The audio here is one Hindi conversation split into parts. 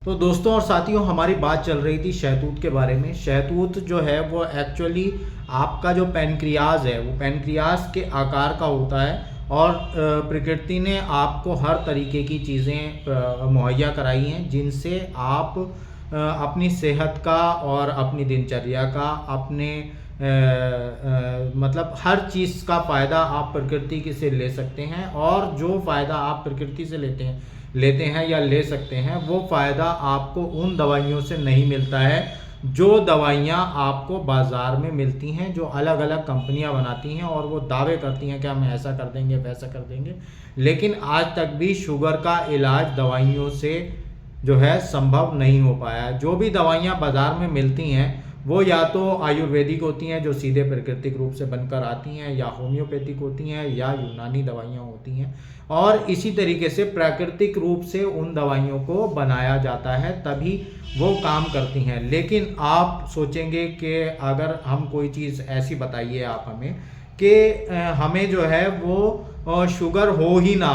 तो दोस्तों और साथियों, हमारी बात चल रही थी शहतूत के बारे में। शहतूत जो है वो एक्चुअली आपका जो पैनक्रियाज है वो पैनक्रियाज के आकार का होता है और प्रकृति ने आपको हर तरीके की चीज़ें मुहैया कराई हैं जिनसे आप अपनी सेहत का और अपनी दिनचर्या का मतलब हर चीज़ का फ़ायदा आप प्रकृति की से ले सकते हैं। और जो फ़ायदा आप प्रकृति से लेते हैं या ले सकते हैं, वो फ़ायदा आपको उन दवाइयों से नहीं मिलता है जो दवाइयाँ आपको बाज़ार में मिलती हैं, जो अलग अलग कंपनियां बनाती हैं और वो दावे करती हैं कि हम ऐसा कर देंगे वैसा कर देंगे। लेकिन आज तक भी शुगर का इलाज दवाइयों से जो है संभव नहीं हो पाया। जो भी दवाइयाँ बाज़ार में मिलती हैं वो या तो आयुर्वेदिक होती हैं जो सीधे प्राकृतिक रूप से बनकर आती हैं, या होम्योपैथिक होती हैं, या यूनानी दवाइयाँ होती हैं। और इसी तरीके से प्राकृतिक रूप से उन दवाइयों को बनाया जाता है तभी वो काम करती हैं। लेकिन आप सोचेंगे कि अगर हम कोई चीज़ ऐसी बताइए आप हमें कि हमें जो है वो शुगर हो ही ना,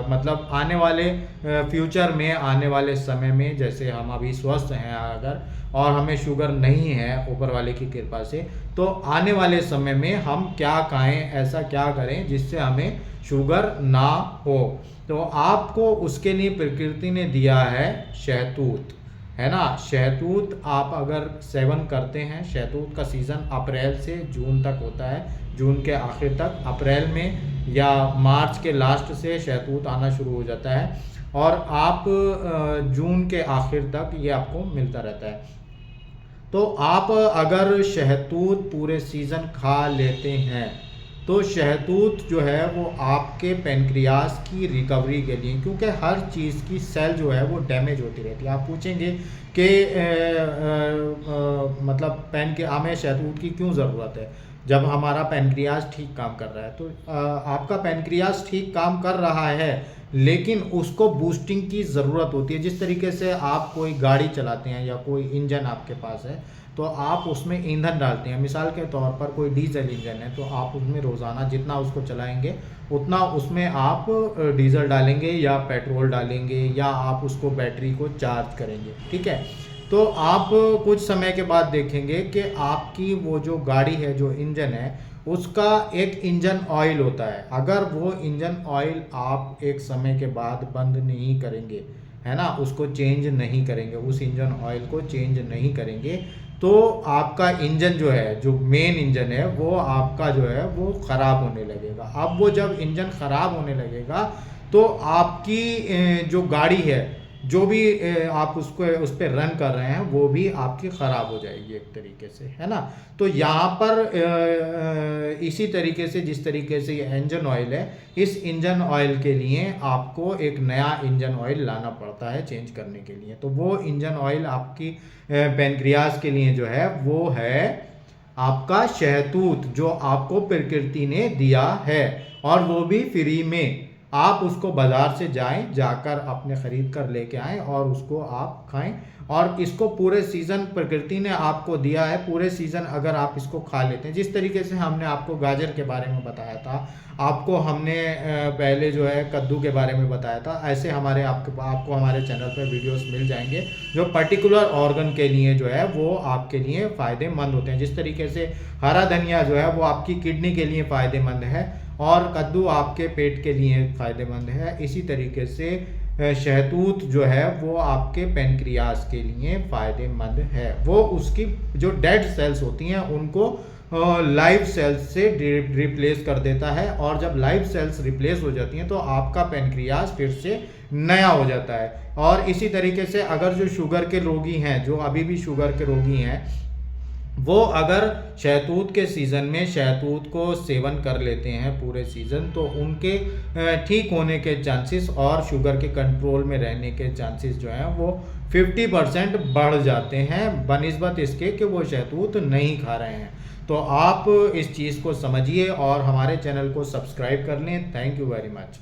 मतलब आने वाले फ्यूचर में, आने वाले समय में, जैसे हम अभी स्वस्थ हैं अगर और हमें शुगर नहीं है ऊपर वाले की कृपा से, तो आने वाले समय में हम क्या खाएं, ऐसा क्या करें जिससे हमें शुगर ना हो। तो आपको उसके लिए प्रकृति ने दिया है शहतूत, है ना। शहतूत आप अगर सेवन करते हैं, शहतूत का सीज़न अप्रैल से जून तक होता है, जून के आखिर तक। अप्रैल में या मार्च के लास्ट से शहतूत आना शुरू हो जाता है और आप जून के आखिर तक ये आपको मिलता रहता है। तो आप अगर शहतूत पूरे सीज़न खा लेते हैं तो शहतूत जो है वो आपके पैनक्रियास की रिकवरी के लिए, क्योंकि हर चीज़ की सेल जो है वो डैमेज होती रहती है। आप पूछेंगे कि मतलब हमें शहतूत की क्यों ज़रूरत है जब हमारा पैनक्रियास ठीक काम कर रहा है। तो आपका पैनक्रियास ठीक काम कर रहा है लेकिन उसको बूस्टिंग की ज़रूरत होती है। जिस तरीके से आप कोई गाड़ी चलाते हैं या कोई इंजन आपके पास है तो आप उसमें ईंधन डालते हैं। मिसाल के तौर पर कोई डीजल इंजन है तो आप उसमें रोज़ाना जितना उसको चलाएंगे उतना उसमें आप डीजल डालेंगे या पेट्रोल डालेंगे या आप उसको बैटरी को चार्ज करेंगे, ठीक है। तो आप कुछ समय के बाद देखेंगे कि आपकी वो जो गाड़ी है, जो इंजन है, उसका एक इंजन ऑयल होता है। अगर वो इंजन ऑयल आप एक समय के बाद बंद नहीं करेंगे, है ना, उसको चेंज नहीं करेंगे, उस इंजन ऑयल को चेंज नहीं करेंगे, तो आपका इंजन जो है, जो मेन इंजन है, वो आपका जो है वो ख़राब होने लगेगा। अब वो जब इंजन ख़राब होने लगेगा तो आपकी जो गाड़ी है, जो भी आप उसको उस पर रन कर रहे हैं, वो भी आपकी ख़राब हो जाएगी एक तरीके से, है ना। तो यहाँ पर इसी तरीके से, जिस तरीके से ये इंजन ऑयल है, इस इंजन ऑयल के लिए आपको एक नया इंजन ऑयल लाना पड़ता है चेंज करने के लिए। तो वो इंजन ऑयल आपकी पैनक्रियास के लिए जो है वो है आपका शहतूत, जो आपको प्रकृति ने दिया है, और वो भी फ्री में। आप उसको बाज़ार से जाकर अपने ख़रीद कर लेके आएँ और उसको आप खाएं। और इसको पूरे सीज़न प्रकृति ने आपको दिया है, पूरे सीज़न अगर आप इसको खा लेते हैं, जिस तरीके से हमने आपको गाजर के बारे में बताया था, आपको हमने पहले जो है कद्दू के बारे में बताया था, ऐसे आपको हमारे चैनल पर वीडियोस मिल जाएंगे जो पर्टिकुलर ऑर्गन के लिए जो है वो आपके लिए फ़ायदेमंद होते हैं। जिस तरीके से हरा धनिया जो है वो आपकी किडनी के लिए फ़ायदेमंद है और कद्दू आपके पेट के लिए फ़ायदेमंद है, इसी तरीके से शहतूत जो है वो आपके पैनक्रियास के लिए फ़ायदेमंद है। वो उसकी जो डेड सेल्स होती हैं उनको लाइव सेल्स से रिप्लेस कर देता है, और जब लाइव सेल्स रिप्लेस हो जाती हैं तो आपका पैनक्रियास फिर से नया हो जाता है। और इसी तरीके से अगर जो शुगर के रोगी हैं, जो अभी भी शुगर के रोगी हैं, वो अगर शहतूत के सीज़न में शहतूत को सेवन कर लेते हैं पूरे सीज़न, तो उनके ठीक होने के चांसेस और शुगर के कंट्रोल में रहने के चांसेस जो हैं वो 50% बढ़ जाते हैं, बनिस्बत इसके कि वो शहतूत नहीं खा रहे हैं। तो आप इस चीज़ को समझिए और हमारे चैनल को सब्सक्राइब कर लें। Thank you very much.